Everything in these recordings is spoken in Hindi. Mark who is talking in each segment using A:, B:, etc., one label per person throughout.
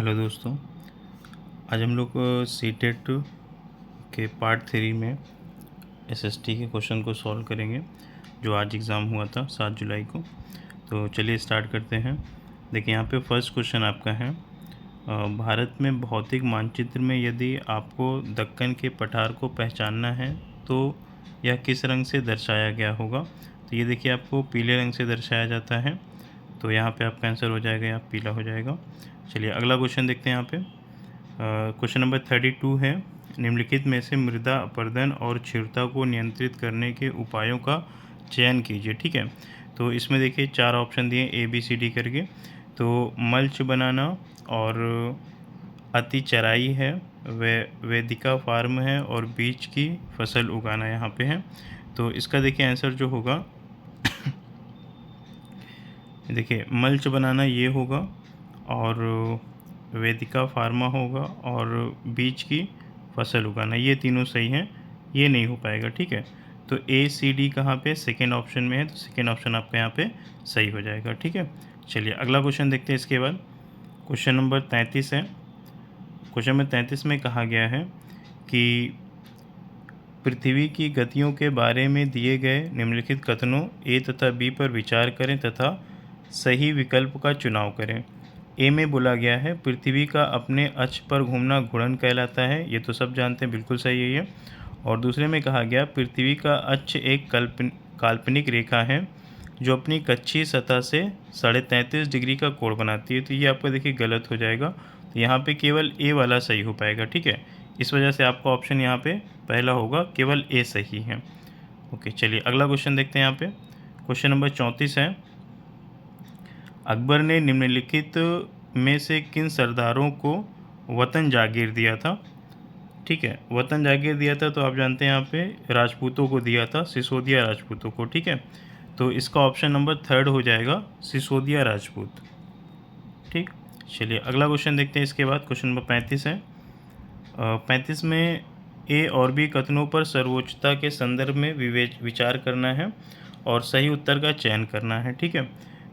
A: हेलो दोस्तों, आज हम लोग सीटेट के पार्ट 3 में एसएसटी के क्वेश्चन को सॉल्व करेंगे जो आज एग्ज़ाम हुआ था 7 जुलाई को। तो चलिए स्टार्ट करते हैं। देखिए यहाँ पे फर्स्ट क्वेश्चन आपका है, भारत में भौतिक मानचित्र में यदि आपको दक्कन के पठार को पहचानना है तो यह किस रंग से दर्शाया गया होगा। तो ये देखिए आपको पीले रंग से दर्शाया जाता है, तो यहाँ पे आपका आंसर हो जाएगा, यहाँ पीला हो जाएगा। चलिए अगला क्वेश्चन देखते हैं। यहाँ पे क्वेश्चन नंबर 32 है, निम्नलिखित में से मृदा अपरदन और क्षीणता को नियंत्रित करने के उपायों का चयन कीजिए। ठीक है, तो इसमें देखिए 4 ऑप्शन दिए ए बी सी डी करके। तो मल्च बनाना और अति चराई है, वेदिका फार्म है और बीज की फसल उगाना यहाँ पे है। तो इसका देखिए आंसर जो होगा देखिए मल्च बनाना ये होगा और वेदिका फार्मा होगा और बीज की फसल उगाना, ये तीनों सही हैं, ये नहीं हो पाएगा। ठीक है, तो ए सी डी कहाँ पे सेकेंड ऑप्शन में है, तो सेकेंड ऑप्शन आपका यहाँ पे सही हो जाएगा। ठीक है, चलिए अगला क्वेश्चन देखते हैं। इसके बाद क्वेश्चन नंबर 33 है। क्वेश्चन नंबर 33 में कहा गया है कि पृथ्वी की गतियों के बारे में दिए गए निम्नलिखित कथनों ए तथा बी पर विचार करें तथा सही विकल्प का चुनाव करें। ए में बोला गया है पृथ्वी का अपने अक्ष पर घूमना घूर्णन कहलाता है, ये तो सब जानते हैं, बिल्कुल सही है ये। और दूसरे में कहा गया पृथ्वी का अक्ष एक काल्पनिक रेखा है जो अपनी कच्ची सतह से 33.5 डिग्री का कोण बनाती है, तो ये आपका देखिए गलत हो जाएगा। तो यहाँ पे केवल ए वाला सही हो पाएगा। ठीक है, इस वजह से आपका ऑप्शन यहाँ पे पहला होगा, केवल ए सही है। ओके, चलिए अगला क्वेश्चन देखते हैं। यहाँ पे क्वेश्चन नंबर 34 है, अकबर ने निम्नलिखित में से किन सरदारों को वतन जागीर दिया था। ठीक है, वतन जागीर दिया था तो आप जानते हैं यहाँ पे राजपूतों को दिया था, सिसोदिया राजपूतों को। ठीक है, तो इसका ऑप्शन नंबर 3 हो जाएगा, सिसोदिया राजपूत। ठीक, चलिए अगला क्वेश्चन देखते हैं। इसके बाद क्वेश्चन नंबर 35 है। 35 में ए और बी कथनों पर सर्वोच्चता के संदर्भ में विचार करना है और सही उत्तर का चयन करना है। ठीक है,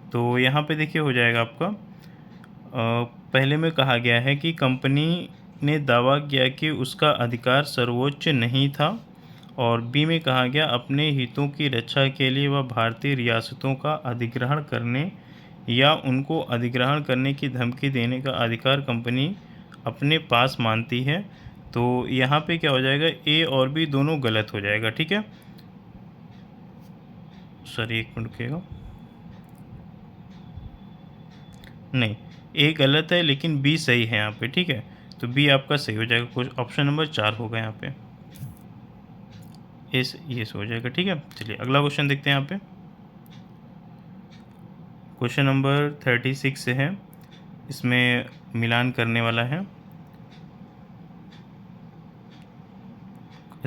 A: तो यहाँ पे देखिए हो जाएगा आपका पहले में कहा गया है कि कंपनी ने दावा किया कि उसका अधिकार सर्वोच्च नहीं था, और बी में कहा गया अपने हितों की रक्षा के लिए वह भारतीय रियासतों का अधिग्रहण करने या उनको अधिग्रहण करने की धमकी देने का अधिकार कंपनी अपने पास मानती है। तो यहाँ पे क्या हो जाएगा, ए और बी दोनों गलत हो जाएगा। ठीक है, सॉरी एक मिनट रुकिएगा, नहीं ए गलत है लेकिन बी सही है यहाँ पे। ठीक है, तो बी आपका सही हो जाएगा, कुछ ऑप्शन नंबर 4 होगा यहाँ पे, ये हो जाएगा। ठीक है, चलिए अगला क्वेश्चन देखते हैं। यहाँ पे क्वेश्चन नंबर 36 है, इसमें मिलान करने वाला है।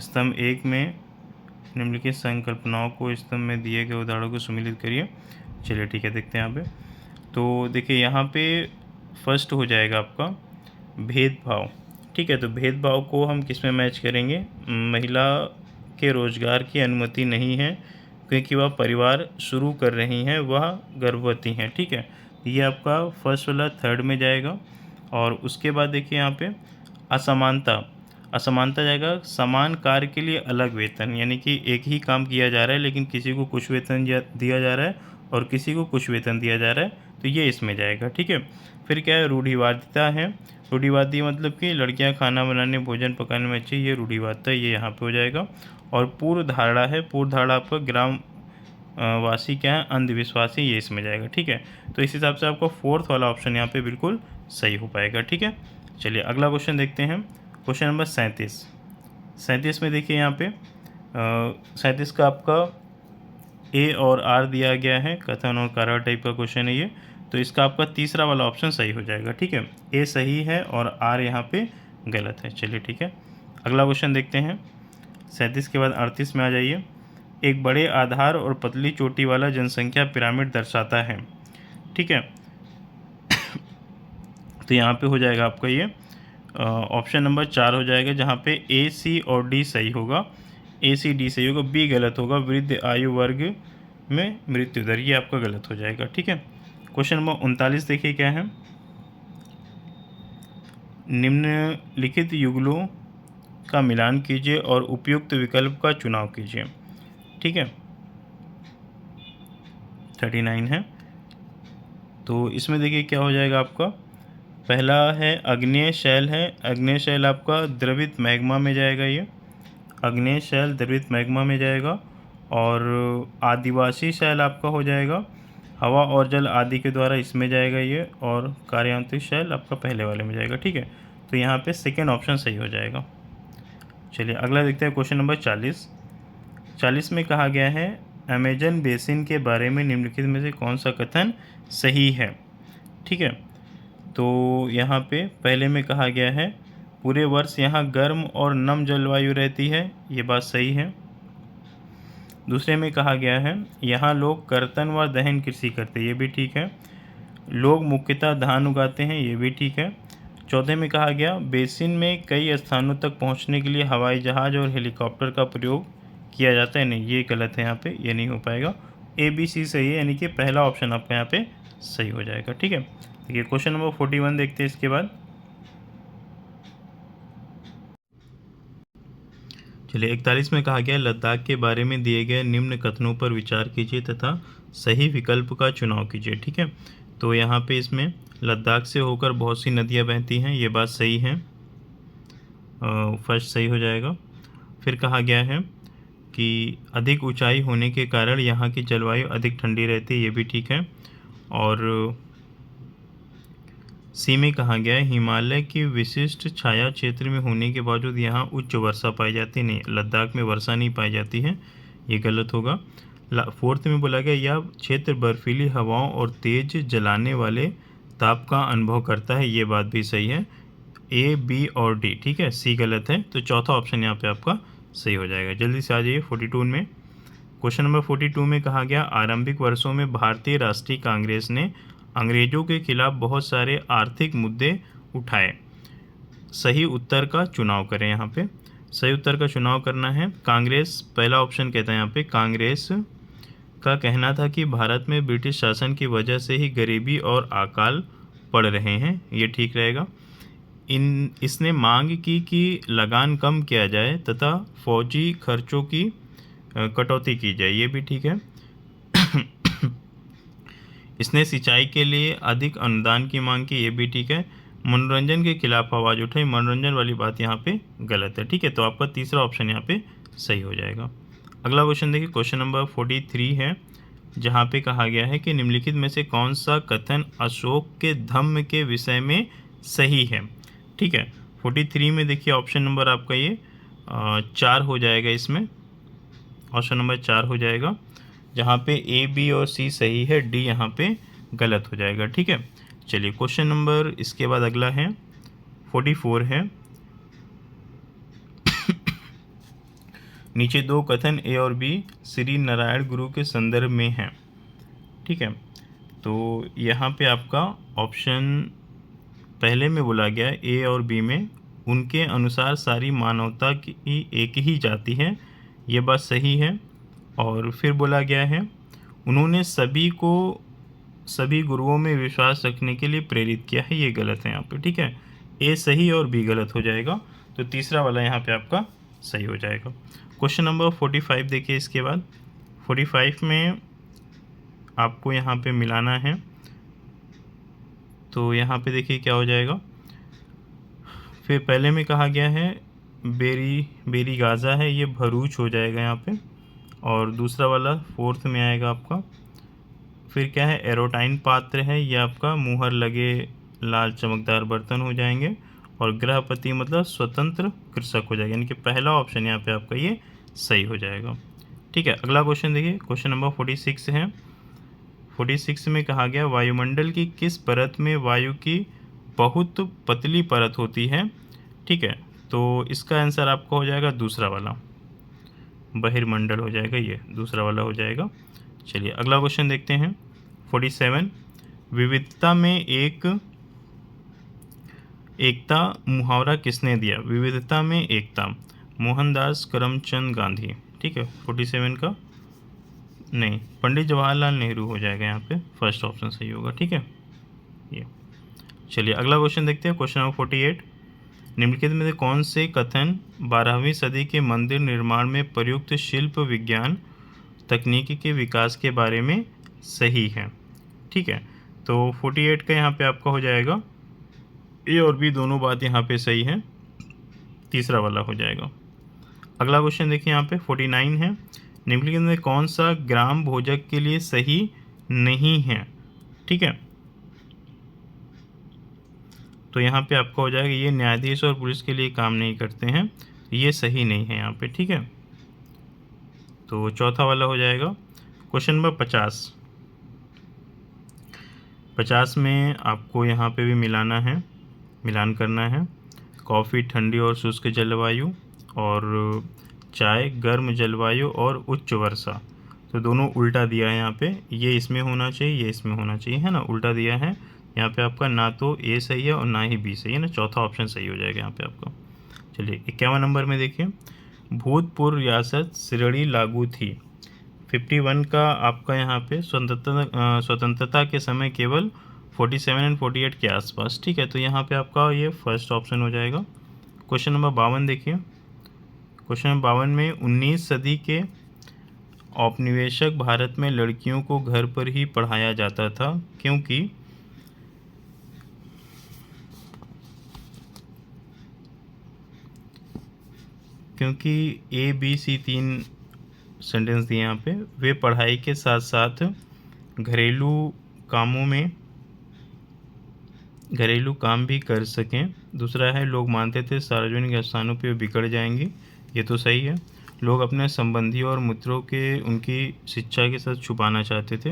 A: स्तंभ 1 में निम्नलिखित संकल्पनाओं को स्तंभ में दिए गए उदाहरणों को सम्मिलित करिए। चलिए ठीक है, देखते हैं यहाँ पे। तो देखिए यहाँ पे फर्स्ट हो जाएगा आपका भेदभाव। ठीक है, तो भेदभाव को हम किस में मैच करेंगे, महिला के रोजगार की अनुमति नहीं है क्योंकि वह परिवार शुरू कर रही हैं, वह गर्भवती हैं। ठीक है, ये आपका फर्स्ट वाला 3rd में जाएगा। और उसके बाद देखिए यहाँ पे असमानता जाएगा समान कार्य के लिए अलग वेतन, यानी कि एक ही काम किया जा रहा है लेकिन किसी को कुछ वेतन दिया जा रहा है और किसी को कुछ वेतन दिया जा रहा है, तो ये इसमें जाएगा। ठीक है, फिर क्या है, रूढ़िवादिता है। रूढ़िवादी मतलब कि लड़कियां खाना बनाने भोजन पकाने में अच्छी, ये रूढ़िवादिता, ये यहाँ पे हो जाएगा। और पूर्व धारणा है, पूर्व धारणा आपका ग्राम वासी क्या है, अंधविश्वासी, ये इसमें जाएगा। ठीक है, तो इस हिसाब से आपका 4th वाला ऑप्शन यहाँ पे बिल्कुल सही हो पाएगा। ठीक है, चलिए अगला क्वेश्चन देखते हैं। क्वेश्चन नंबर 37 में देखिए यहाँ पे 37 का आपका ए और आर दिया गया है, कथन और कारण टाइप का क्वेश्चन है ये, तो इसका आपका तीसरा वाला ऑप्शन सही हो जाएगा। ठीक है, ए सही है और आर यहाँ पे गलत है। चलिए ठीक है, अगला क्वेश्चन देखते हैं। 37 के बाद 38 में आ जाइए। एक बड़े आधार और पतली चोटी वाला जनसंख्या पिरामिड दर्शाता है। ठीक है, तो यहाँ पे हो जाएगा आपका ये ऑप्शन नंबर 4 हो जाएगा, जहाँ पे ए सी और डी सही होगा, ए सी डी सही होगा, बी गलत होगा, वृद्ध आयु वर्ग में मृत्यु दर, ये आपका गलत हो जाएगा। ठीक है, क्वेश्चन नंबर 39 देखिए क्या है। निम्नलिखित युगलों का मिलान कीजिए और उपयुक्त विकल्प का चुनाव कीजिए। ठीक है, 39 है। तो इसमें देखिए क्या हो जाएगा आपका। पहला है आग्नेय शैल है। आग्नेय शैल आपका द्रवित मैग्मा में जाएगा, ये आग्नेय शैल द्रवित मैग्मा में जाएगा। और आदिवासी शैल आपका हो जाएगा हवा और जल आदि के द्वारा, इसमें जाएगा ये। और कार्यांतरिक शैल आपका पहले वाले में जाएगा। ठीक है, तो यहाँ पे सेकेंड ऑप्शन सही हो जाएगा। चलिए अगला देखते हैं, क्वेश्चन नंबर 40 में कहा गया है अमेजन बेसिन के बारे में निम्नलिखित में से कौन सा कथन सही है। ठीक है, तो यहाँ पे पहले में कहा गया है पूरे वर्ष यहाँ गर्म और नम जलवायु रहती है, ये बात सही है। दूसरे में कहा गया है यहाँ लोग कर्तन व दहन कृषि करते हैं, ये भी ठीक है। लोग मुख्यतः धान उगाते हैं, ये भी ठीक है। चौथे में कहा गया बेसिन में कई स्थानों तक पहुँचने के लिए हवाई जहाज़ और हेलीकॉप्टर का प्रयोग किया जाता है, नहीं ये गलत है, यहाँ पे ये नहीं हो पाएगा। ABC सही है, यानी कि पहला ऑप्शन आपका यहाँ पे सही हो जाएगा। ठीक है, देखिए क्वेश्चन नंबर 41 देखते हैं इसके बाद। चलिए 41 में कहा गया लद्दाख के बारे में दिए गए निम्न कथनों पर विचार कीजिए तथा सही विकल्प का चुनाव कीजिए। ठीक है, तो यहाँ पे इसमें लद्दाख से होकर बहुत सी नदियाँ बहती हैं, ये बात सही है, फर्स्ट सही हो जाएगा। फिर कहा गया है कि अधिक ऊंचाई होने के कारण यहाँ की जलवायु अधिक ठंडी रहती है, ये भी ठीक है। और सी में कहा गया है हिमालय की विशिष्ट छाया क्षेत्र में होने के बावजूद यहाँ उच्च वर्षा पाई जाती नहीं, लद्दाख में वर्षा नहीं पाई जाती है, ये गलत होगा। फोर्थ में बोला गया यह क्षेत्र बर्फीली हवाओं और तेज जलाने वाले ताप का अनुभव करता है, ये बात भी सही है। A, B और D, ठीक है, C गलत है। तो चौथा ऑप्शन यहाँ पे आपका सही हो जाएगा। जल्दी से आ जाइए 42 में। क्वेश्चन नंबर 42 में कहा गया आरंभिक वर्षों में भारतीय राष्ट्रीय कांग्रेस ने अंग्रेजों के खिलाफ बहुत सारे आर्थिक मुद्दे उठाए, सही उत्तर का चुनाव करें। यहाँ पे सही उत्तर का चुनाव करना है कांग्रेस, पहला ऑप्शन कहता है यहाँ पे कांग्रेस का कहना था कि भारत में ब्रिटिश शासन की वजह से ही गरीबी और अकाल पड़ रहे हैं, ये ठीक रहेगा। इसने मांग की कि लगान कम किया जाए तथा फौजी खर्चों की कटौती की जाए, ये भी ठीक है। इसने सिंचाई के लिए अधिक अनुदान की मांग की, ये भी ठीक है। मनोरंजन के खिलाफ आवाज़ उठाई, मनोरंजन वाली बात यहाँ पे गलत है। ठीक है, तो आपका तीसरा ऑप्शन यहाँ पे सही हो जाएगा। अगला क्वेश्चन देखिए, क्वेश्चन नंबर 43 है, जहाँ पे कहा गया है कि निम्नलिखित में से कौन सा कथन अशोक के धम्म के विषय में सही है। ठीक है, 43 में देखिए ऑप्शन नंबर आपका ये 4 हो जाएगा, इसमें ऑप्शन नंबर 4 हो जाएगा, जहाँ पे A, B और C सही है, D यहाँ पे गलत हो जाएगा। ठीक है, चलिए क्वेश्चन नंबर इसके बाद अगला है 44 है। नीचे दो कथन A और B श्री नारायण गुरु के संदर्भ में हैं। ठीक है, तो यहाँ पे आपका ऑप्शन पहले में बोला गया A और B में उनके अनुसार सारी मानवता की एक ही जाति है, ये बात सही है। और फिर बोला गया है उन्होंने सभी गुरुओं में विश्वास रखने के लिए प्रेरित किया है, ये गलत है यहाँ पे। ठीक है, A सही और B गलत हो जाएगा, तो तीसरा वाला यहाँ पे आपका सही हो जाएगा। क्वेश्चन नंबर 45 देखिए, इसके बाद 45 में आपको यहाँ पे मिलाना है, तो यहाँ पे देखिए क्या हो जाएगा। फिर पहले में कहा गया है बेरी गाज़ा है, ये भरूच हो जाएगा यहाँ पे। और दूसरा वाला फोर्थ में आएगा आपका। फिर क्या है एरोटाइन पात्र है, ये आपका मुहर लगे लाल चमकदार बर्तन हो जाएंगे। और गृहपति मतलब स्वतंत्र कृषक हो जाएगा, यानी कि पहला ऑप्शन यहाँ पे आपका ये सही हो जाएगा। ठीक है, अगला क्वेश्चन देखिए, क्वेश्चन नंबर 46 है। 46 में कहा गया वायुमंडल की किस परत में वायु की बहुत पतली परत होती है। ठीक है, तो इसका आंसर आपका हो जाएगा दूसरा वाला, बहिर्मंडल हो जाएगा, ये दूसरा वाला हो जाएगा। चलिए अगला क्वेश्चन देखते हैं 47। विविधता में एकता मुहावरा किसने दिया। विविधता में एकता, मोहनदास करमचंद गांधी। ठीक है, 47 का नहीं, पंडित जवाहरलाल नेहरू हो जाएगा यहाँ पे, फर्स्ट ऑप्शन सही होगा। ठीक है, ये चलिए अगला क्वेश्चन देखते हैं, क्वेश्चन नंबर 48। निम्नलिखित में से कौन से कथन 12वीं सदी के मंदिर निर्माण में प्रयुक्त शिल्प विज्ञान तकनीकी के विकास के बारे में सही है? ठीक है, तो 48 का यहाँ पे आपका हो जाएगा ए और बी दोनों बात यहाँ पे सही है, तीसरा वाला हो जाएगा। अगला क्वेश्चन देखिए यहाँ पे 49 है, निम्नलिखित में कौन सा ग्राम भोजक के लिए सही नहीं है? ठीक है, तो यहाँ पे आपका हो जाएगा ये न्यायाधीश और पुलिस के लिए काम नहीं करते हैं, ये सही नहीं है यहाँ पे। ठीक है, तो चौथा वाला हो जाएगा। क्वेश्चन नंबर 50 में आपको यहाँ पे भी मिलान करना है। कॉफ़ी ठंडी और शुष्क जलवायु और चाय गर्म जलवायु और उच्च वर्षा, तो दोनों उल्टा दिया है यहाँ पे, ये इसमें होना चाहिए, ये इसमें होना चाहिए, है ना, उल्टा दिया है यहाँ पे आपका, ना तो ए सही है और ना ही बी सही है ना, चौथा ऑप्शन सही हो जाएगा यहाँ पे आपका। चलिए 51 नंबर में देखिए, भूतपूर्व रियासत श्रेणी लागू थी। 51 का आपका यहाँ पे स्वतंत्रता के समय केवल 47 एंड 48 के आसपास। ठीक है, तो यहाँ पे आपका ये फर्स्ट ऑप्शन हो जाएगा। क्वेश्चन नंबर 52 देखिए, क्वेश्चन नंबर 52 में 19 सदी के औपनिवेशिक भारत में लड़कियों को घर पर ही पढ़ाया जाता था, क्योंकि ए बी सी 3 सेंटेंस दिए यहाँ पे, वे पढ़ाई के साथ साथ घरेलू काम भी कर सकें। दूसरा है, लोग मानते थे सार्वजनिक स्थानों पे बिगड़ जाएंगी, ये तो सही है। लोग अपने संबंधी और मित्रों के उनकी शिक्षा के साथ छुपाना चाहते थे,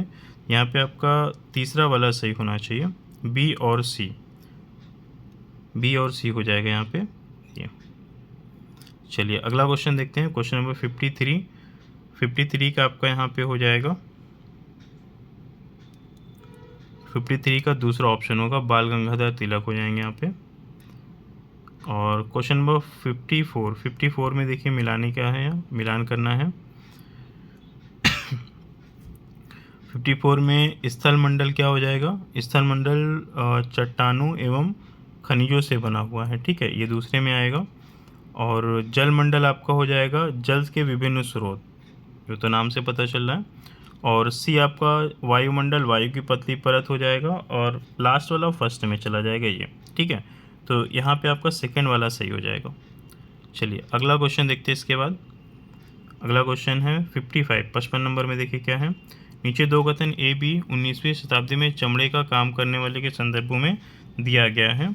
A: यहाँ पे आपका तीसरा वाला सही होना चाहिए, बी और सी हो जाएगा यहाँ पे ये। चलिए अगला क्वेश्चन देखते हैं, क्वेश्चन नंबर 53 का आपका यहाँ पे हो जाएगा, 53 का दूसरा ऑप्शन होगा, बाल गंगाधर तिलक हो जाएंगे यहाँ पे। और क्वेश्चन नंबर 54 में देखिए मिलान करना है। 54 में स्थल मंडल क्या हो जाएगा? स्थल मंडल चट्टानों एवं खनिजों से बना हुआ है, ठीक है, ये दूसरे में आएगा। और जल मंडल आपका हो जाएगा जल के विभिन्न स्रोत, जो तो नाम से पता चल रहा है। और सी आपका वायुमंडल, वायु की पतली परत हो जाएगा। और लास्ट वाला फर्स्ट में चला जाएगा ये, ठीक है, तो यहाँ पे आपका सेकंड वाला सही हो जाएगा। चलिए अगला क्वेश्चन देखते हैं इसके बाद। अगला क्वेश्चन है 55 नंबर में देखिए क्या है। नीचे दो कथन ए बी 19वीं शताब्दी में चमड़े का काम करने वाले के संदर्भों में दिया गया है,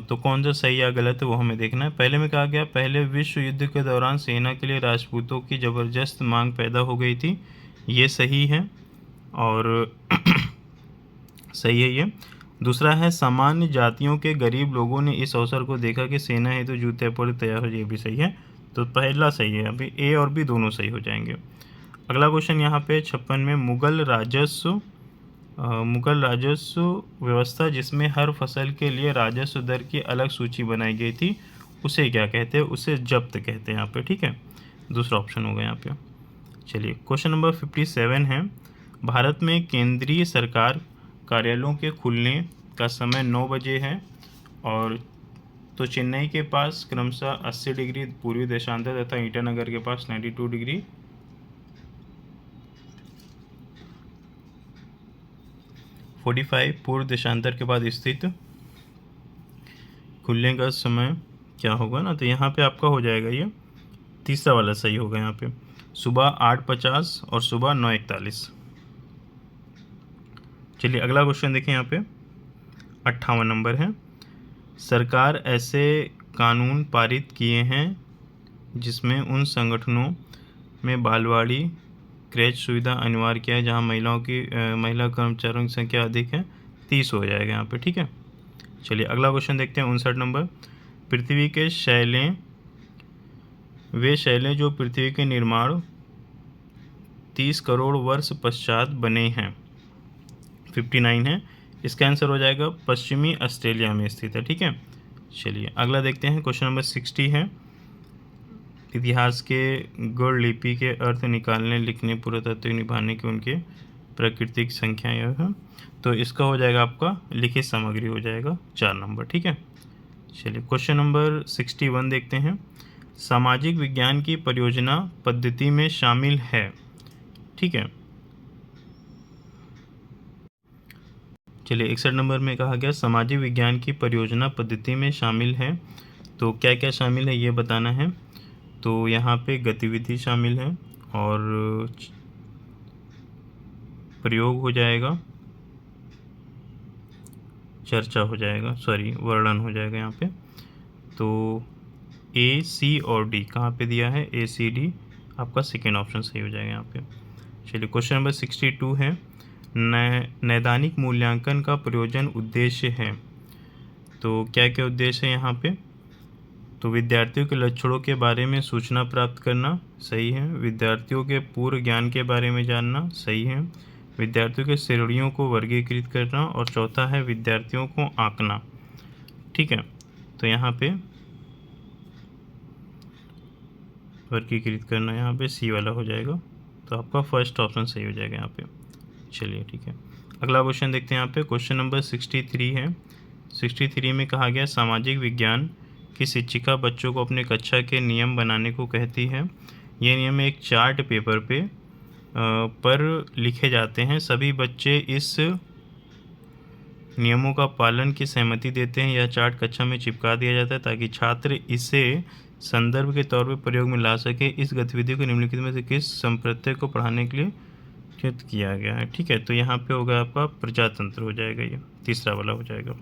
A: तो कौन सा सही या गलत है वो हमें देखना है। पहले में कहा गया, पहले विश्व युद्ध के दौरान सेना के लिए राजपूतों की ज़बरदस्त मांग पैदा हो गई थी, ये सही है और सही है ये। दूसरा है, सामान्य जातियों के गरीब लोगों ने इस अवसर को देखा कि सेना है तो जूते पर तैयार हो, ये भी सही है, तो पहला सही है। अभी ए और बी दोनों सही हो जाएंगे। अगला क्वेश्चन यहाँ पे 56 में, मुगल राजस्व व्यवस्था जिसमें हर फसल के लिए राजस्व दर की अलग सूची बनाई गई थी, उसे क्या कहते हैं? उसे जब्त कहते हैं यहाँ पे, ठीक है, दूसरा ऑप्शन होगा यहाँ पे। चलिए क्वेश्चन नंबर 57 है, भारत में केंद्रीय सरकार कार्यालयों के खुलने का समय 9 बजे है, और तो चेन्नई के पास क्रमशः 80 डिग्री पूर्वी देशांतर तथा ईटानगर के पास 92 डिग्री 45 पूर्व देशांतर के बाद स्थित खुलने का समय क्या होगा ना, तो यहाँ पे आपका हो जाएगा ये तीसरा वाला सही होगा यहाँ पे, सुबह 8:50 और सुबह 9:41। चलिए अगला क्वेश्चन देखें यहाँ पे 58 नंबर है, सरकार ऐसे कानून पारित किए हैं जिसमें उन संगठनों में बालवाड़ी क्रैच सुविधा अनिवार्य किया है जहां महिला कर्मचारियों की संख्या अधिक है, 30 हो जाएगा यहाँ पे, ठीक है। चलिए अगला क्वेश्चन देखते हैं 59 नंबर, पृथ्वी के वे शैलें जो पृथ्वी के निर्माण 30 करोड़ वर्ष पश्चात बने हैं, 59 है, इसका आंसर हो जाएगा पश्चिमी ऑस्ट्रेलिया में स्थित है, ठीक है। चलिए अगला देखते हैं क्वेश्चन नंबर 60 है, इतिहास के गढ़ लिपि के अर्थ निकालने, लिखने, पुरातत्व निभाने की उनके प्राकृतिक संख्या यह है, तो इसका हो जाएगा आपका लिखित सामग्री हो जाएगा 4 नंबर, ठीक है। चलिए क्वेश्चन नंबर 61 देखते हैं। सामाजिक विज्ञान की परियोजना पद्धति में शामिल है। ठीक है, चलिए 61 नंबर में कहा गया सामाजिक विज्ञान की परियोजना पद्धति में शामिल है। तो क्या क्या शामिल है ये बताना है। तो यहाँ पे गतिविधि शामिल है और प्रयोग हो जाएगा, चर्चा हो जाएगा, सॉरी वर्णन हो जाएगा यहाँ पे। तो ए, सी और डी कहाँ पे दिया है, ए, सी, डी आपका सेकेंड ऑप्शन सही हो जाएगा यहाँ पे। चलिए क्वेश्चन नंबर 62 है। नैदानिक मूल्यांकन का प्रयोजन उद्देश्य है। तो क्या क्या उद्देश्य है यहाँ पे। तो विद्यार्थियों के लक्षणों के बारे में सूचना प्राप्त करना, सही है। विद्यार्थियों के पूर्व ज्ञान के बारे में जानना, सही है। विद्यार्थियों के श्रेणियों को वर्गीकृत करना, और चौथा है विद्यार्थियों को आंकना। ठीक है, तो यहाँ पे वर्गीकृत करना यहाँ पे सी वाला हो जाएगा। तो आपका फर्स्ट ऑप्शन सही हो जाएगा यहाँ पे। चलिए ठीक है, अगला क्वेश्चन देखते हैं यहाँ पे। क्वेश्चन नंबर 63 है। 63 में कहा गया सामाजिक विज्ञान की शिक्षिका बच्चों को अपने कक्षा के नियम बनाने को कहती है। ये नियम एक चार्ट पेपर पर लिखे जाते हैं। सभी बच्चे इस नियमों का पालन की सहमति देते हैं। यह चार्ट कक्षा में चिपका दिया जाता है ताकि छात्र इसे संदर्भ के तौर पर प्रयोग में ला सके। इस गतिविधि को निम्नलिखित में से किस संप्रदाय को पढ़ाने के लिए चित किया गया है। ठीक है, तो यहाँ पे होगा आपका प्रजातंत्र हो जाएगा, ये तीसरा वाला हो जाएगा।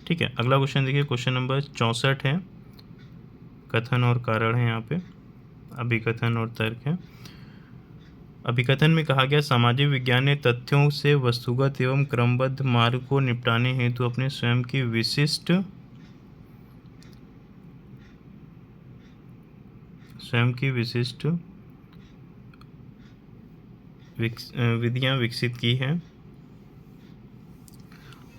A: ठीक है, अगला क्वेश्चन देखिए। क्वेश्चन नंबर 64 है। कथन और कारण है यहाँ पे, अभिकथन और तर्क है। अभिकथन में कहा गया सामाजिक विज्ञान ने तथ्यों से वस्तुगत एवं क्रमबद्ध मार्ग को निपटाने हेतु अपने स्वयं की विशिष्ट विधियां विकसित की हैं।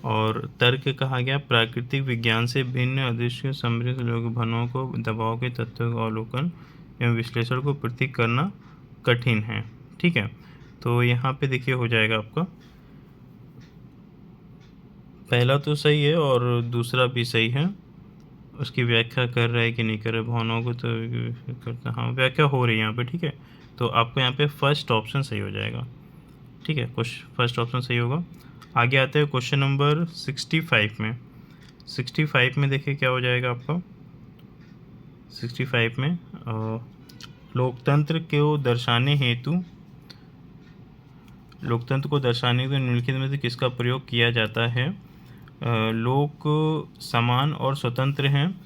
A: और तर्क कहा गया प्राकृतिक विज्ञान से भिन्न अदृश्य समृद्ध लोकभनों को दबाव के तत्वों का अवलोकन एवं विश्लेषण को प्रतीक करना कठिन है। ठीक है, तो यहाँ पे देखिए हो जाएगा आपका पहला तो सही है और दूसरा भी सही है। उसकी व्याख्या कर रहा है कि नहीं कर रहा है, भावनाओं को तो करता, हाँ व्याख्या हो रही है यहाँ पे। ठीक है, तो आपको यहाँ पे फर्स्ट ऑप्शन सही हो जाएगा। ठीक है, फर्स्ट ऑप्शन सही होगा। आगे आते हैं क्वेश्चन नंबर 65 में। 65 में देखिए क्या हो जाएगा आपका। 65 में लोकतंत्र को दर्शाने हेतु निम्नलिखित में से किसका प्रयोग किया जाता है। लोग समान और स्वतंत्र हैं।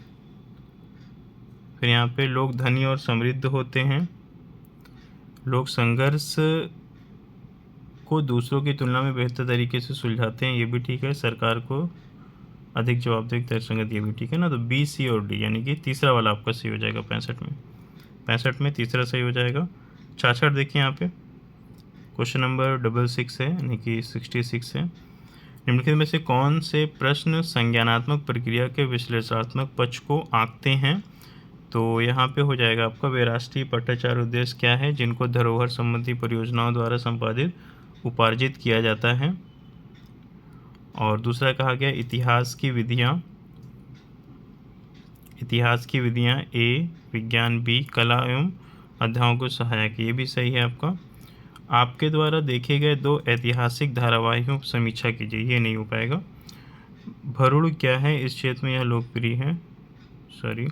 A: फिर यहाँ पे लोग धनी और समृद्ध होते हैं। लोग संघर्ष को दूसरों की तुलना में बेहतर तरीके से सुलझाते हैं, ये भी ठीक है। सरकार को अधिक जवाबदेही तर्कसंगत, ये भी ठीक है ना। तो बी, सी और डी यानी कि तीसरा वाला आपका सही हो जाएगा। 65 में तीसरा सही हो जाएगा। 66 देखिए यहाँ पे क्वेश्चन नंबर 66 है यानी कि 66 है। निम्नलिखित में से कौन से प्रश्न संज्ञानात्मक प्रक्रिया के विश्लेषणात्मक पक्ष को आंकते हैं। तो यहाँ पे हो जाएगा आपका वे राष्ट्रीय पट्टाचार उद्देश्य क्या है जिनको धरोहर संबंधी परियोजनाओं द्वारा संपादित उपार्जित किया जाता है। और दूसरा कहा गया इतिहास की विधियाँ ए, विज्ञान बी, कला एवं अध्यायों को सहायक, ये भी सही है आपका। आपके द्वारा देखे गए 2 ऐतिहासिक धारावाहिकों की समीक्षा कीजिए, ये नहीं हो पाएगा। भरूण क्या है, इस क्षेत्र में यह लोकप्रिय है, सॉरी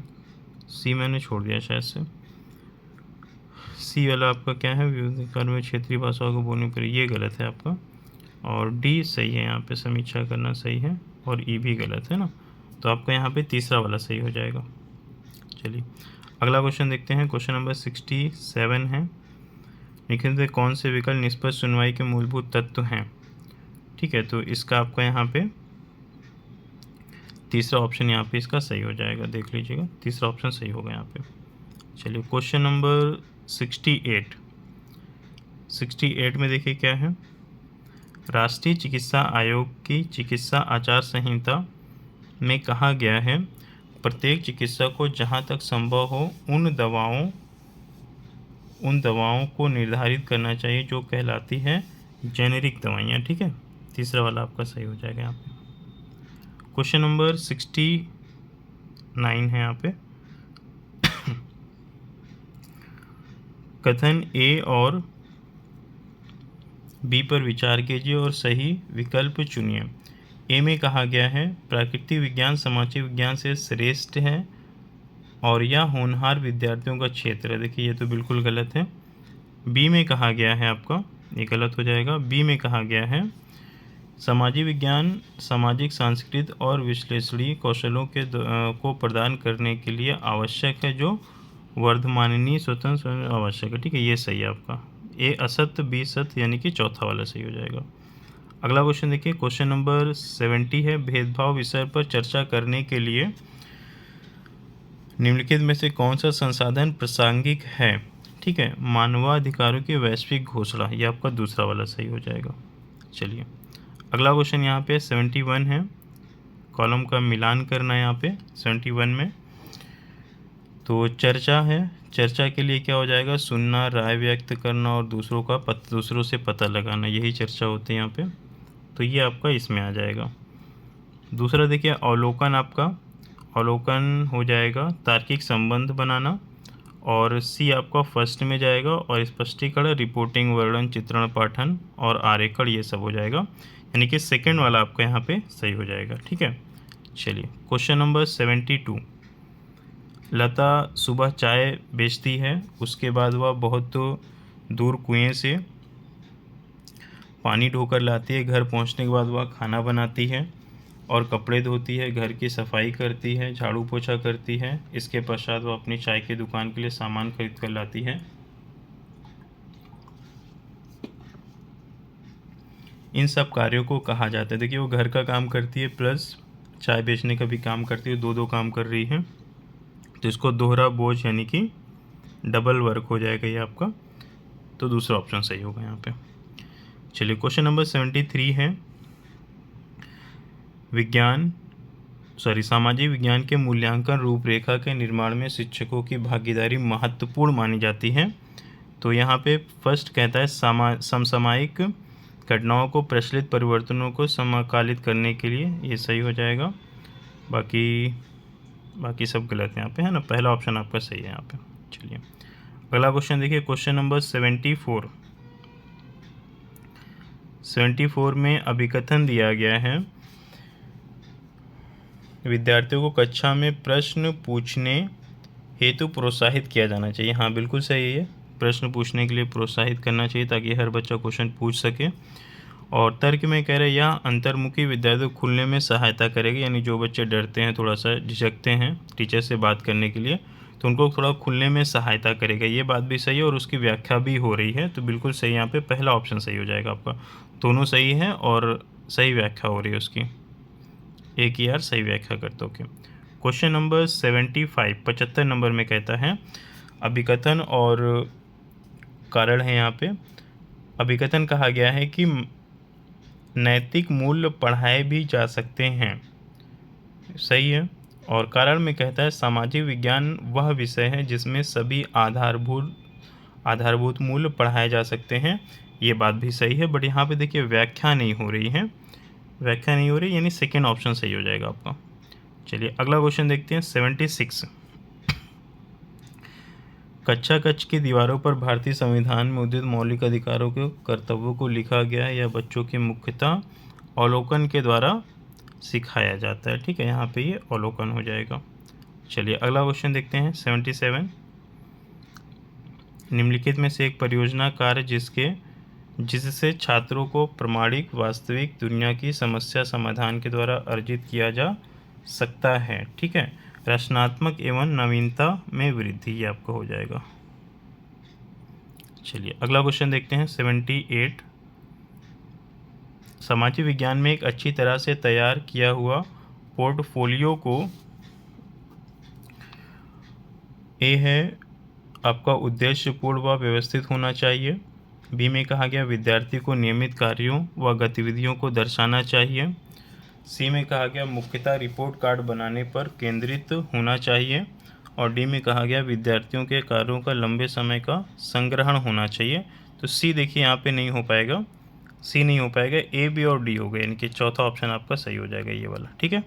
A: सी मैंने छोड़ दिया शायद से। सी वाला आपका क्या है, विभिन्न काल में क्षेत्रीय भाषाओं को बोलने पर, ये गलत है आपका। और डी सही है, यहाँ पे समीक्षा करना सही है। और ई भी गलत है ना, तो आपका यहाँ पे तीसरा वाला सही हो जाएगा। चलिए अगला क्वेश्चन देखते हैं। क्वेश्चन नंबर 67 है। निम्नलिखित में कौन से विकल्प निष्पक्ष सुनवाई के मूलभूत तत्व हैं। ठीक है, तो इसका आपका यहाँ पे तीसरा ऑप्शन यहाँ पे इसका सही हो जाएगा, देख लीजिएगा तीसरा ऑप्शन सही होगा यहाँ पे। चलिए क्वेश्चन नंबर 68 में देखिए क्या है। राष्ट्रीय चिकित्सा आयोग की चिकित्सा आचार संहिता में कहा गया है प्रत्येक चिकित्सक को जहाँ तक संभव हो उन दवाओं को निर्धारित करना चाहिए जो कहलाती है जेनेरिक दवाइयाँ। ठीक है, तीसरा वाला आपका सही हो जाएगा यहाँ पे। क्वेश्चन नंबर 69 9 है यहाँ पे। कथन ए और बी पर विचार कीजिए और सही विकल्प चुनिए। ए में कहा गया है प्राकृतिक विज्ञान सामाजिक विज्ञान से श्रेष्ठ है और यह होनहार विद्यार्थियों का क्षेत्र है। देखिए ये तो बिल्कुल गलत है। बी में कहा गया है आपका, ये गलत हो जाएगा। बी में कहा गया है सामाजिक विज्ञान सामाजिक सांस्कृतिक और विश्लेषणीय कौशलों को प्रदान करने के लिए आवश्यक है, जो वर्धमाननीय स्वतंत्र आवश्यक है। ठीक है, ये सही है आपका। ए असत्य, बी सत्य, यानी कि चौथा वाला सही हो जाएगा। अगला क्वेश्चन देखिए, क्वेश्चन नंबर 70 है। भेदभाव विषय पर चर्चा करने के लिए निम्नलिखित में से कौन सा संसाधन प्रासंगिक है? ठीक है, मानवाधिकारों की वैश्विक घोषणा, ये आपका दूसरा वाला सही हो जाएगा। चलिए अगला क्वेश्चन यहाँ पे 71 है। कॉलम का मिलान करना है यहाँ पे 71 में। तो चर्चा है, चर्चा के लिए क्या हो जाएगा? सुनना, राय व्यक्त करना और दूसरों से पता लगाना, यही चर्चा होती है यहाँ पे। तो ये आपका इसमें आ जाएगा। दूसरा देखिए अवलोकन, आपका अवलोकन हो जाएगा तार्किक संबंध बनाना, और सी आपका फर्स्ट में जाएगा। और स्पष्टीकरण, रिपोर्टिंग, वर्णन, चित्रण, पाठन और आरेखण, ये सब हो जाएगा, यानी कि सेकंड वाला आपका यहाँ पे सही हो जाएगा। ठीक है, चलिए क्वेश्चन नंबर 72। लता सुबह चाय बेचती है, उसके बाद वह बहुत दूर कुएं से पानी ढोकर लाती है। घर पहुंचने के बाद वह खाना बनाती है और कपड़े धोती है, घर की सफाई करती है, झाड़ू पोछा करती है। इसके पश्चात वह अपनी चाय की दुकान के लिए सामान खरीद कर लाती है। इन सब कार्यों को कहा जाता है। देखिए वो घर का काम करती है प्लस चाय बेचने का भी काम करती है, दो काम कर रही है, तो इसको दोहरा बोझ यानी कि डबल वर्क हो जाएगा ये आपका। तो दूसरा ऑप्शन सही होगा यहाँ पे। चलिए क्वेश्चन नंबर 73 है। सामाजिक विज्ञान के मूल्यांकन रूपरेखा के निर्माण में शिक्षकों की भागीदारी महत्वपूर्ण मानी जाती है। तो यहाँ पे फर्स्ट कहता है समसामयिक घटनाओं को प्रचलित परिवर्तनों को समकालित करने के लिए, ये सही हो जाएगा। बाकी सब गलत है यहाँ पे, है ना। पहला ऑप्शन आपका सही है यहाँ पे। चलिए अगला क्वेश्चन देखिए, क्वेश्चन नंबर 74। 74 में अभिकथन दिया गया है विद्यार्थियों को कक्षा में प्रश्न पूछने हेतु प्रोत्साहित किया जाना चाहिए। हाँ बिल्कुल सही है, प्रश्न पूछने के लिए प्रोत्साहित करना चाहिए ताकि हर बच्चा क्वेश्चन पूछ सके। और तर्क में कह रहे हैं यह अंतर्मुखी विद्यार्थियों को खुलने में सहायता करेगी, यानी जो बच्चे डरते हैं, थोड़ा सा झिझकते हैं टीचर से बात करने के लिए, तो उनको थोड़ा खुलने में सहायता करेगा। ये बात भी सही है और उसकी व्याख्या भी हो रही है, तो बिल्कुल सही यहाँ पे पहला ऑप्शन सही हो जाएगा आपका। दोनों सही है और सही व्याख्या हो रही है उसकी, एक ही यार सही व्याख्या करते। ओके क्वेश्चन नंबर 75 नंबर में कहता है अभिकथन और कारण है यहाँ पे। अभिकथन कहा गया है कि नैतिक मूल्य पढ़ाए भी जा सकते हैं, सही है। और कारण में कहता है सामाजिक विज्ञान वह विषय है जिसमें सभी आधारभूत मूल्य पढ़ाए जा सकते हैं, ये बात भी सही है। बट यहाँ पे देखिए व्याख्या नहीं हो रही है, यानी सेकेंड ऑप्शन सही हो जाएगा आपका। चलिए अगला क्वेश्चन देखते हैं 76। कक्षा कक्ष की दीवारों पर भारतीय संविधान में उद्धृत मौलिक अधिकारों के कर्तव्यों को लिखा गया है, या बच्चों की मुख्यतः अवलोकन के द्वारा सिखाया जाता है। ठीक है, यहाँ पे ये अवलोकन हो जाएगा। चलिए अगला क्वेश्चन देखते हैं 77। निम्नलिखित में से एक परियोजना कार्य जिससे छात्रों को प्रमाणिक वास्तविक दुनिया की समस्या समाधान के द्वारा अर्जित किया जा सकता है। ठीक है, रचनात्मक एवं नवीनता में वृद्धि, ये आपका हो जाएगा। चलिए अगला क्वेश्चन देखते हैं 78। सामाजिक विज्ञान में एक अच्छी तरह से तैयार किया हुआ पोर्टफोलियो को ए है आपका उद्देश्यपूर्ण व व्यवस्थित होना चाहिए। बी में कहा गया विद्यार्थी को नियमित कार्यों व गतिविधियों को दर्शाना चाहिए। सी में कहा गया मुख्यतः रिपोर्ट कार्ड बनाने पर केंद्रित होना चाहिए। और डी में कहा गया विद्यार्थियों के कार्यों का लंबे समय का संग्रहण होना चाहिए। तो सी देखिए यहाँ पे नहीं हो पाएगा, सी नहीं हो पाएगा, ए बी और डी हो गए, यानी कि चौथा ऑप्शन आपका सही हो जाएगा ये वाला। ठीक है,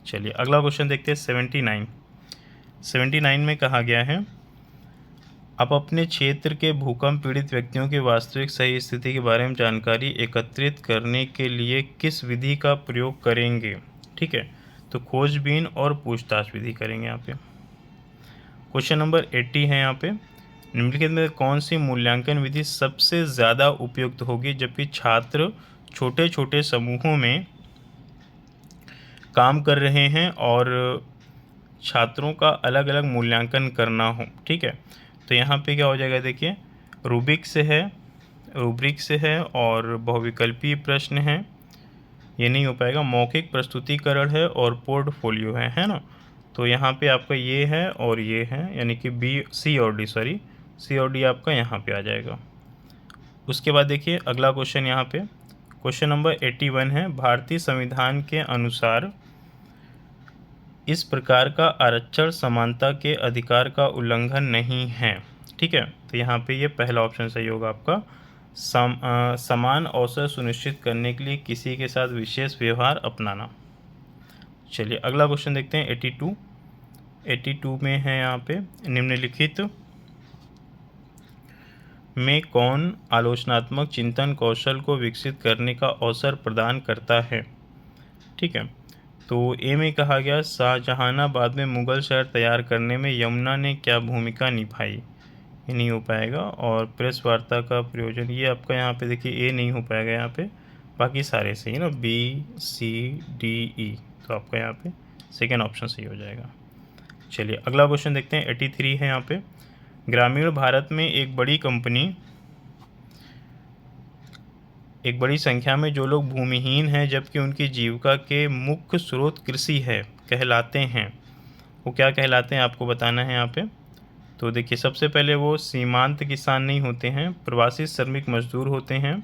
A: चलिए अगला क्वेश्चन देखते हैं 79। 79 में कहा गया है, आप अपने क्षेत्र के भूकंप पीड़ित व्यक्तियों की वास्तविक सही स्थिति के बारे में जानकारी एकत्रित करने के लिए किस विधि का प्रयोग करेंगे। ठीक है, तो खोजबीन और पूछताछ विधि करेंगे यहाँ पे। क्वेश्चन नंबर 80 है यहाँ पे, निम्नलिखित में कौन सी मूल्यांकन विधि सबसे ज़्यादा उपयुक्त होगी जबकि छात्र छोटे छोटे समूहों में काम कर रहे हैं और छात्रों का अलग अलग मूल्यांकन करना हो। ठीक है, तो यहाँ पे क्या हो जाएगा, देखिए रूब्रिक से है और बहुविकल्पीय प्रश्न है, ये नहीं हो पाएगा। मौखिक प्रस्तुतिकरण है और पोर्टफोलियो है ना। तो यहाँ पे आपका ये है और ये है, यानी कि सी और डी आपका यहाँ पे आ जाएगा। उसके बाद देखिए अगला क्वेश्चन यहाँ पे, क्वेश्चन नंबर 81 है, भारतीय संविधान के अनुसार इस प्रकार का आरक्षण समानता के अधिकार का उल्लंघन नहीं है। ठीक है, तो यहाँ पे ये पहला ऑप्शन सही होगा आपका। समान अवसर सुनिश्चित करने के लिए किसी के साथ विशेष व्यवहार अपनाना। चलिए अगला क्वेश्चन देखते हैं 82 में है यहाँ पे, निम्नलिखित में कौन आलोचनात्मक चिंतन कौशल को विकसित करने का अवसर प्रदान करता है। ठीक है, तो ए में कहा गया, शाहजहानाबाद में मुगल शहर तैयार करने में यमुना ने क्या भूमिका निभाई, ये नहीं हो पाएगा। और प्रेस वार्ता का प्रयोजन, ये आपका यहाँ पे देखिए ए नहीं हो पाएगा यहाँ पे, बाकी सारे सही है ना, बी सी डी ई, तो आपका यहाँ पे सेकेंड ऑप्शन सही हो जाएगा। चलिए अगला क्वेश्चन देखते हैं 83 है यहाँ पे, ग्रामीण भारत में एक बड़ी संख्या में जो लोग भूमिहीन हैं जबकि उनकी जीविका के मुख्य स्रोत कृषि है कहलाते हैं, वो क्या कहलाते हैं आपको बताना है यहाँ पे। तो देखिए सबसे पहले वो सीमांत किसान नहीं होते हैं, प्रवासी श्रमिक मजदूर होते हैं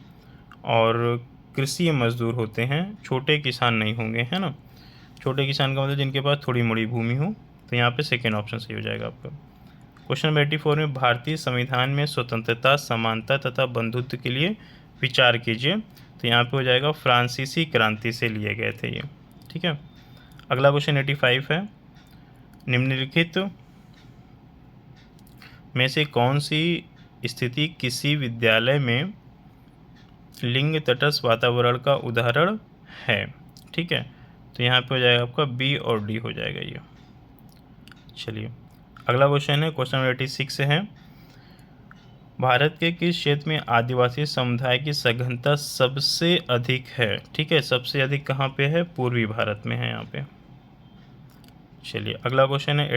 A: और कृषि मजदूर होते हैं, छोटे किसान नहीं होंगे, है ना। छोटे किसान का मतलब जिनके पास थोड़ी मोड़ी भूमि हो, तो यहाँ पे सेकेंड ऑप्शन सही हो जाएगा आपका। क्वेश्चन नंबर 84 में, भारतीय संविधान में स्वतंत्रता, समानता तथा बंधुत्व के लिए विचार कीजिए, तो यहाँ पे हो जाएगा फ्रांसीसी क्रांति से लिए गए थे ये। ठीक है, अगला क्वेश्चन 85 है, निम्नलिखित में से कौन सी स्थिति किसी विद्यालय में लिंग तटस्थ वातावरण का उदाहरण है। ठीक है, तो यहाँ पे हो जाएगा आपका बी और डी हो जाएगा ये। चलिए अगला क्वेश्चन है, क्वेश्चन नंबर 86 है, भारत के किस क्षेत्र में आदिवासी समुदाय की सघनता सबसे अधिक है। ठीक है, सबसे अधिक कहाँ पे है, पूर्वी भारत में है यहाँ पे। चलिए अगला क्वेश्चन है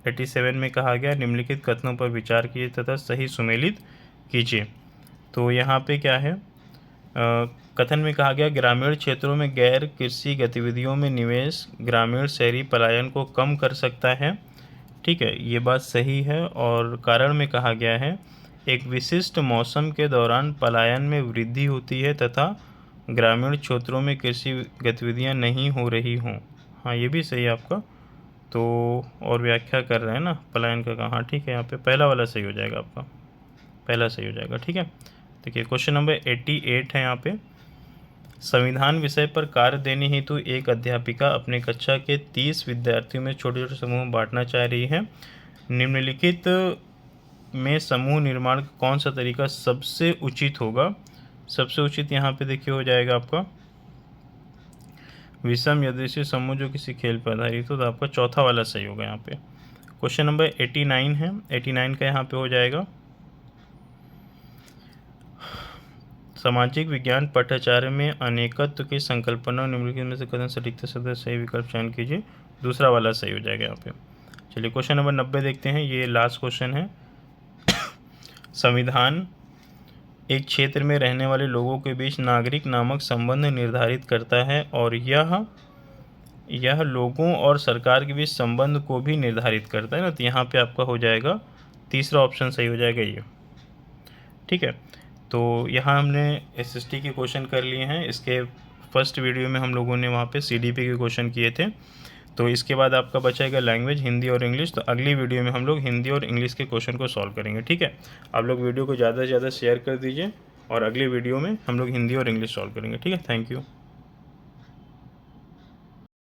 A: 87 में कहा गया, निम्नलिखित कथनों पर विचार कीजिए तथा सही सुमेलित कीजिए। तो यहाँ पे क्या है, कथन में कहा गया, ग्रामीण क्षेत्रों में गैर कृषि गतिविधियों में निवेश ग्रामीण शहरी पलायन को कम कर सकता है। ठीक है, ये बात सही है। और कारण में कहा गया है, एक विशिष्ट मौसम के दौरान पलायन में वृद्धि होती है तथा ग्रामीण क्षेत्रों में कृषि गतिविधियां नहीं हो रही हों। हाँ, ये भी सही है आपका। तो और व्याख्या कर रहे हैं ना पलायन का कहाँ। ठीक है, यहाँ पे पहला वाला सही हो जाएगा आपका, पहला सही हो जाएगा। ठीक है, देखिए क्वेश्चन नंबर 88 है यहाँ पे, संविधान विषय पर कार्य देने हेतु एक अध्यापिका अपने कक्षा के 30 विद्यार्थियों में छोटे छोटे समूह बांटना चाह रही है। निम्नलिखित में समूह निर्माण का कौन सा तरीका सबसे उचित होगा। सबसे उचित यहाँ पे देखिए हो जाएगा आपका विषम यादृच्छिक समूह जो किसी खेल पर आधारित हो, तो आपका चौथा वाला सही होगा यहाँ पे। क्वेश्चन नंबर 89 है, 89 का यहाँ पे हो जाएगा, सामाजिक विज्ञान पट्टाचार्य में अनेकत्व की संकल्पना निम्नलिखित में से कथन सटीकता से सही विकल्प चयन कीजिए। दूसरा वाला सही हो जाएगा यहाँ पे। चलिए क्वेश्चन नंबर 90 देखते हैं, ये लास्ट क्वेश्चन है। संविधान एक क्षेत्र में रहने वाले लोगों के बीच नागरिक नामक संबंध निर्धारित करता है और यह लोगों और सरकार के बीच संबंध को भी निर्धारित करता है ना। तो यहाँ पे आपका हो जाएगा तीसरा ऑप्शन सही हो जाएगा ये। ठीक है, तो यहाँ हमने एसएसटी के क्वेश्चन कर लिए हैं। इसके फर्स्ट वीडियो में हम लोगों ने वहाँ पे सीडीपी के क्वेश्चन किए थे। तो इसके बाद आपका बचाएगा लैंग्वेज हिंदी और इंग्लिश। तो अगली वीडियो में हम लोग हिंदी और इंग्लिश के क्वेश्चन को सॉल्व करेंगे। ठीक है, आप लोग वीडियो को ज़्यादा से ज़्यादा शेयर कर दीजिए और अगली वीडियो में हम लोग हिंदी और इंग्लिश सॉल्व करेंगे। ठीक है, थैंक यू।